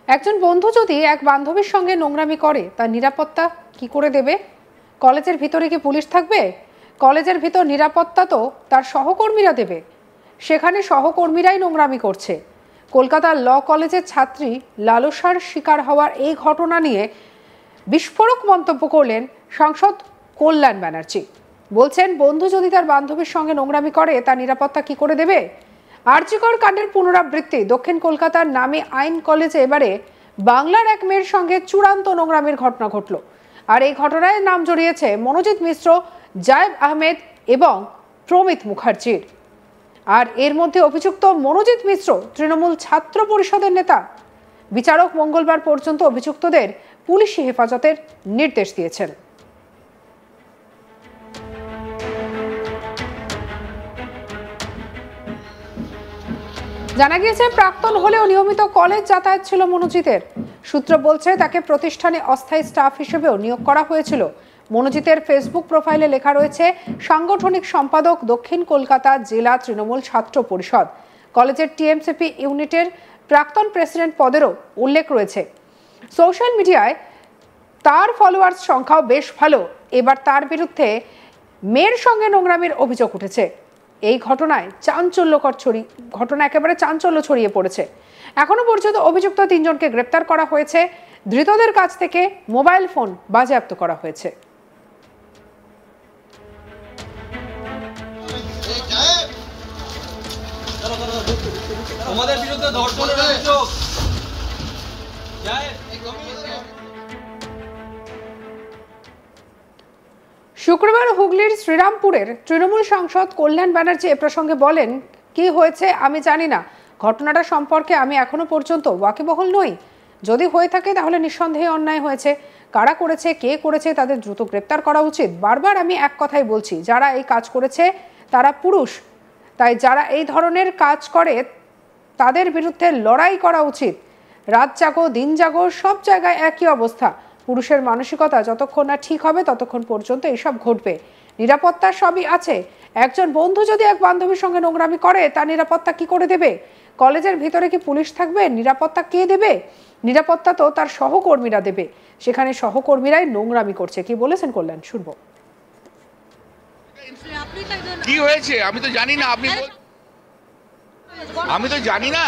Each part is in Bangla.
একজন বন্ধু যদি এক বান্ধবীর সঙ্গে নোংরামি করে তার নিরাপত্তা কি করে দেবে? কলেজের ভিতরে কি পুলিশ থাকবে? কলেজের ভিতর নিরাপত্তা তো তার সহকর্মীরা দেবে। সেখানে সহকর্মীরাই নোংরামি করছে। কলকাতার ল কলেজের ছাত্রী লালসার শিকার হওয়ার এই ঘটনা নিয়ে বিস্ফোরক মন্তব্য করলেন সাংসদ কল্যাণ ব্যানার্জি। বলছেন, বন্ধু যদি তার বান্ধবীর সঙ্গে নোংরামি করে তার নিরাপত্তা কি করে দেবে? আরজিকর কাণ্ডের পুনরাবৃত্তি। দক্ষিণ কলকাতার নামী আইন কলেজে এবারে বাংলার এক মেয়ের সঙ্গে চূড়ান্ত নোংরামির ঘটনা ঘটল। আর এই ঘটনায় নাম জড়িয়েছে মনোজিৎ মিশ্র, জায়েব আহমেদ এবং প্রমিত মুখার্জির। আর এর মধ্যে অভিযুক্ত মনোজিৎ মিশ্র তৃণমূল ছাত্র পরিষদের নেতা। বিচারক মঙ্গলবার পর্যন্ত অভিযুক্তদের পুলিশি হেফাজতের নির্দেশ দিয়েছেন। জানা গিয়েছে, প্রাক্তন হলেও নিয়মিত কলেজ যাতায়াত ছিল মনোজিতের। সূত্র বলছে, তাকে প্রতিষ্ঠানে অস্থায়ী স্টাফ হিসেবেও নিয়োগ করা হয়েছিল। মনোজিতের ফেসবুক প্রোফাইলে লেখা রয়েছে সাংগঠনিক সম্পাদক, দক্ষিণ কলকাতা জেলা তৃণমূল ছাত্র পরিষদ। কলেজের টিএমসিপি ইউনিটের প্রাক্তন প্রেসিডেন্ট পদেরও উল্লেখ রয়েছে। সোশ্যাল মিডিয়ায় তার ফলোয়ার্স সংখ্যাও বেশ ভালো। এবার তার বিরুদ্ধে মেয়ের সঙ্গে নোংরামির অভিযোগ উঠেছে। এই ঘটনায় একেবারে চাঞ্চল্য ছড়িয়ে পড়েছে। এখনো পর্যন্ত অভিযুক্ত 3 জনকে গ্রেপ্তার করা হয়েছে। ধৃতদের কাছ থেকে মোবাইল ফোন বাজেয়াপ্ত করা হয়েছে। শুক্রবার হুগলির শ্রীরামপুরের তৃণমূল সাংসদ কল্যাণ ব্যানার্জি এ প্রসঙ্গে বলেন, কি হয়েছে আমি জানি না। ঘটনাটা সম্পর্কে আমি এখনো পর্যন্ত ওয়াকিবহল নই। যদি হয়ে থাকে তাহলে নিঃসন্দেহে অন্যায় হয়েছে। কারা করেছে, কে করেছে, তাদের দ্রুত গ্রেপ্তার করা উচিত। বারবার আমি এক কথাই বলছি, যারা এই কাজ করেছে তারা পুরুষ। তাই যারা এই ধরনের কাজ করে তাদের বিরুদ্ধে লড়াই করা উচিত। রাত জাগো, দিন জাগো, সব জায়গায় একই অবস্থা। পুরুষের মানসিকতা যতক্ষণ না ঠিক হবে ততক্ষণ পর্যন্ত এইসব ঘটবে। নিরাপত্তা সবই আছে। একজন বন্ধু যদি এক বান্ধবীর সঙ্গে নোংরামি করে তার নিরাপত্তা কি করে দেবে? কলেজের ভিতরে কি পুলিশ থাকবে? নিরাপত্তা কে দেবে? নিরাপত্তা তো তার সহকর্মীরা দেবে। সেখানে সহকর্মীরাই নোংরামি করছে। কি বলেছেন কল্যাণ, শুনবো। কি হয়েছে আমি তো জানি না। আমি তো জানি না।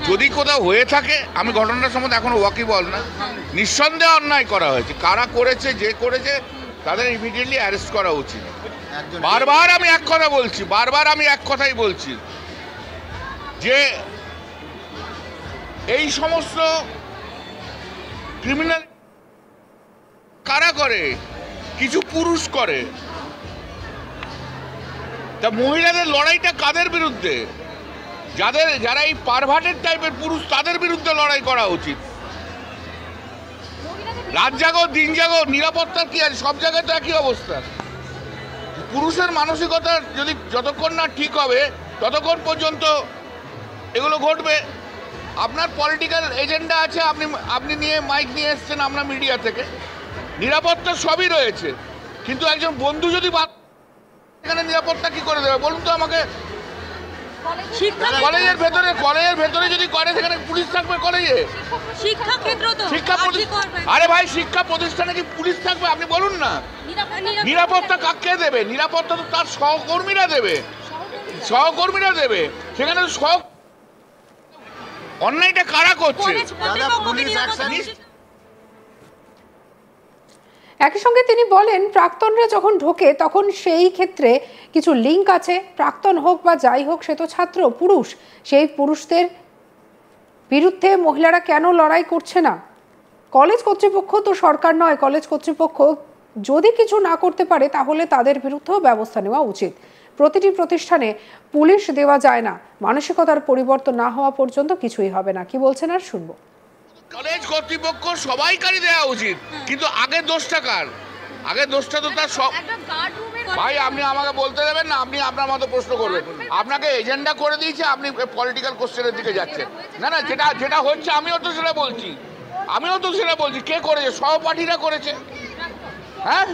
যদি কোথাও হয়ে থাকে, আমি ঘটনার সম্বন্ধে এখনো ওয়াকিবহল না। নিঃসন্দেহে অন্যায় করা হয়েছে। কারা করেছে, যে করেছে তাদের ইমিডিয়েটলি অ্যারেস্ট করা উচিত। বারবার আমি এক কথাই বলছি যে এই সমস্ত ক্রিমিনাল কারা করে? কিছু পুরুষ করে। তা মহিলাদের লড়াইটা কাদের বিরুদ্ধে? যারা এই পারভার্টেড টাইপের পুরুষ, তাদের বিরুদ্ধে লড়াই করা উচিত। রাত জাগো, দিন জাগো, নিরাপত্তার কি আছে? সব জায়গায় তো একই অবস্থা। পুরুষের মানসিকতা যদি যতক্ষণ না ঠিক হবে ততক্ষণ পর্যন্ত এগুলো ঘটবে। আপনার পলিটিক্যাল এজেন্ডা আছে, আপনি নিয়ে মাইক নিয়ে এসছেন আমরা মিডিয়া থেকে। নিরাপত্তা সবই রয়েছে, কিন্তু একজন বন্ধু যদি এখানে নিরাপত্তা কি করে দেবে বলুন তো আমাকে? কলেজের ভেতরে যদি করে, সেখানে পুলিশ থাকবে কলেজে? আরে ভাই, শিক্ষা প্রতিষ্ঠানে কি পুলিশ থাকবে? আপনি বলুন না। নিরাপত্তা কাকে দেবে? নিরাপত্তা তো তার সহকর্মীরা দেবে। সেখানে অন্যায়টা কারা করছে? একই সঙ্গে তিনি বলেন, প্রাক্তনরা যখন ঢোকে তখন সেই ক্ষেত্রে কিছু লিঙ্ক আছে। প্রাক্তন হোক বা যাই হোক, সে তো ছাত্র, পুরুষ। সেই পুরুষদের বিরুদ্ধে মহিলারা কেন লড়াই করছে না? কলেজ কর্তৃপক্ষ তো সরকার নয়। কলেজ কর্তৃপক্ষ যদি কিছু না করতে পারে তাহলে তাদের বিরুদ্ধেও ব্যবস্থা নেওয়া উচিত। প্রতিটি প্রতিষ্ঠানে পুলিশ দেওয়া যায় না। মানসিকতার পরিবর্তন না হওয়া পর্যন্ত কিছুই হবে না। কি বলছেন আর শুনবো। কলেজ কর্তৃপক্ষ সবাইকারই দেওয়া উচিত, কিন্তু আগের দোষটা কার? আগের দোষটা তো তার সব। ভাই, আপনি আমাকে বলতে দেবেন না? আপনি আপনার মতো প্রশ্ন করবেন। আপনাকে এজেন্ডা করে দিয়েছে, আপনি পলিটিক্যাল কোশ্চেনের দিকে যাচ্ছেন। না, যেটা হচ্ছে আমিও তো সেটা বলছি। কে করেছে? সহপাঠীরা করেছে। হ্যাঁ,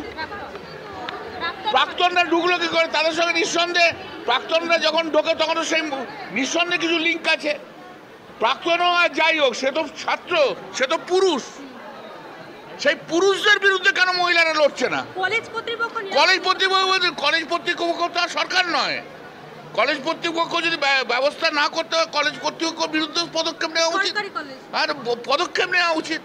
প্রাক্তনরা ঢুকলো কি করে? তাদের সঙ্গে নিঃসন্দেহে প্রাক্তনরা যখন ঢোকে তখন তো সেই নিঃসন্দেহে কিছু লিঙ্ক আছে। প্রাক্তনও আর যাই হোক, সে তো ছাত্র, সে তো পুরুষ। সেই পুরুষদের বিরুদ্ধে কেন মহিলারা লড়ছে না? কলেজ কর্তৃপক্ষ কলেজ কর্তৃপক্ষ তো আর সরকার নয়। কলেজ কর্তৃপক্ষ যদি ব্যবস্থা না করতে হয়, কলেজ কর্তৃপক্ষের বিরুদ্ধে পদক্ষেপ নেওয়া উচিত। আর পদক্ষেপ নেওয়া উচিত।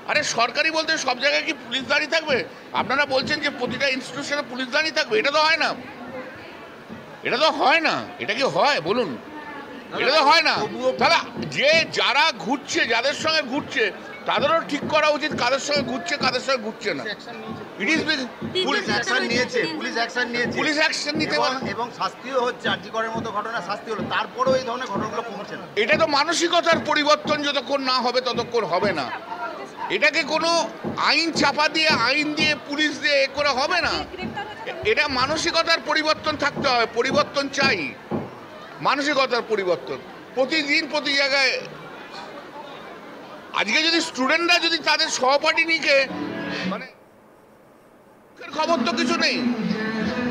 আরে সরকারি বলতে সব জায়গায় কি পুলিশ দাঁড়িয়ে থাকবে? আপনারা বলছেন যে প্রতিটা ইনস্টিটিউশনে পুলিশ দাঁড়িয়ে থাকবে, এটা তো হয় না। এটা তো হয় না। এটা কি হয় বলুন? এটা তো হয় না। তাহলে যারা ঘুরছে, যাদের সঙ্গে ঘুরছে, তাদেরও ঠিক করা উচিত কাদের সঙ্গে ঘুরছে, কাদের সঙ্গে ঘুরছে না। পুলিশ অ্যাকশন নিয়েছে, পুলিশ অ্যাকশন নিতে পারে এবং শাস্তিও হচ্ছে। আরজি করের মতো ঘটনা শাস্তি হলো, তারপরেও এই ধরনের ঘটনাগুলো কমছে না। এটা তো মানসিকতার পরিবর্তন যতক্ষণ না হবে ততক্ষণ হবে না। এটাকে কোনো আইন চাপা দিয়ে, আইন দিয়ে, পুলিশ দিয়ে এ করে হবে না। এটা মানসিকতার পরিবর্তন থাকতে হবে। পরিবর্তন চাই, মানসিকতার পরিবর্তন প্রতিদিন প্রতি জায়গায়। আজকে যদি স্টুডেন্টরা যদি তাদের সহপাঠী নিকে মানে খবর তো কিছু নেই,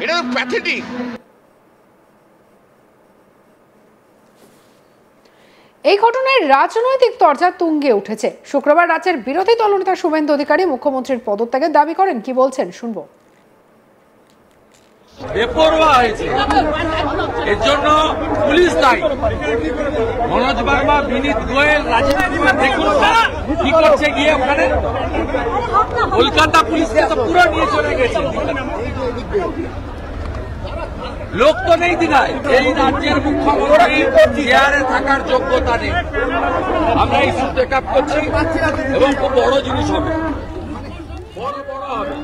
এটা তো প্যাথেটিক। এই ঘটনায় রাজনৈতিক তরজা তুঙ্গে উঠেছে। শুক্রবার রাজ্যের বিরোধী দলনেতা শুভেন্দু অধিকারী মুখ্যমন্ত্রীর পদত্যাগের দাবি করেন। কি বলছেন শুনবো। বেপরোয়া হয়েছে, এর জন্য পুলিশ দায়ী। মনোজ বার্মা, বিনীত গোয়েল, রাজীব কুমার দেখুন কি করছে গিয়ে ওখানে। কলকাতা পুলিশকে তো পুরো নিয়ে চলে গেছে। লোক তো নেই দিঘায়। এই রাজ্যের মুখ্যমন্ত্রী চেয়ারে থাকার যোগ্যতা নেই। আমরা ইস্যু টেক আপ করছি এবং খুব বড় জিনিস হবে, বড় হবে।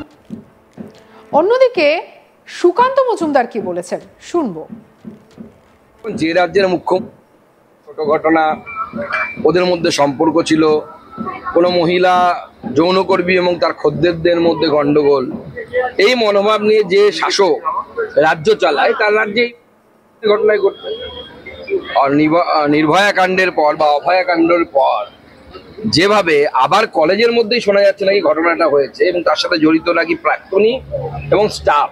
অন্যদিকে সুকান্ত মজুমদার কি বলেছেন শুনবো। যে রাজ্যের মুখ্যমন্ত্রী, ছোট ঘটনা, ওদের মধ্যে সম্পর্ক ছিল, কোনো মহিলা যৌনকর্মী এবং তার খদ্দেরদের মধ্যে গন্ডগোল, এই মনোভাব নিয়ে যে শাসক রাজ্য চালায় তার রাজ্যে ঘটনায় ঘটবে। আর নির্ভয়া কাণ্ডের পর বা অভয়া কাণ্ডের পর যেভাবে আবার কলেজের মধ্যেই শোনা যাচ্ছে নাকি ঘটনাটা হয়েছে এবং তার সাথে জড়িত নাকি প্রাক্তনী এবং স্টাফ।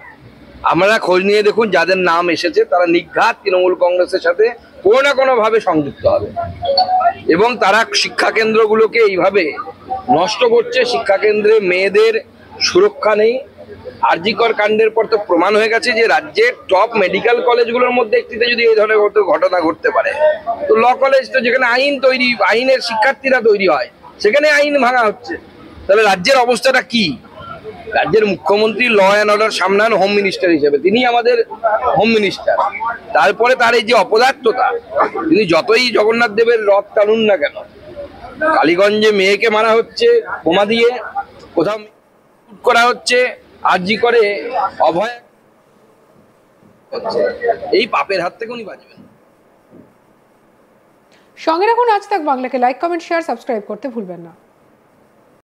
আমরা খোঁজ নিয়ে দেখুন, যাদের নাম এসেছে তারা নিঘাত তৃণমূল কংগ্রেসের সাথে কোনো না কোনো ভাবে সংযুক্ত হবে এবং তারা শিক্ষা কেন্দ্রগুলোকে এইভাবে নষ্ট করছে। শিক্ষা কেন্দ্রে মেয়েদের সুরক্ষা নেই। আরজি কর কাণ্ডের পর তো প্রমাণ হয়ে গেছে যে রাজ্যের টপ মেডিকেল কলেজগুলোর মধ্যে একটিতে যদি এই ধরনের ঘটনা ঘটতে পারে, তো ল কলেজ তো যেখানে আইন তৈরি, আইনের শিক্ষার্থীরা তৈরি হয়, সেখানে আইন ভাঙা হচ্ছে। তাহলে রাজ্যের অবস্থাটা কি? রাজ্যের মুখ্যমন্ত্রী ল অ্যান্ড অর্ডার সামলান হোম মিনিস্টার হিসেবে, তিনি আমাদের হোম মিনিস্টার। তারপরে তার এই যে অপদার্থতা, তিনি যতই জগন্নাথ দেবের রথ টানুন না কেন, কালীগঞ্জে মেয়েকে মারা হচ্ছে বোমা দিয়ে, কোথাও করা হচ্ছে, আরজি করে অভয়, এই পাপের হাত থেকে উনি বাঁচবেন। সঙ্গে রাখুন আজ তাক বাংলাকে। লাইক, কমেন্ট, শেয়ার, সাবস্ক্রাইব করতে ভুলবেন না।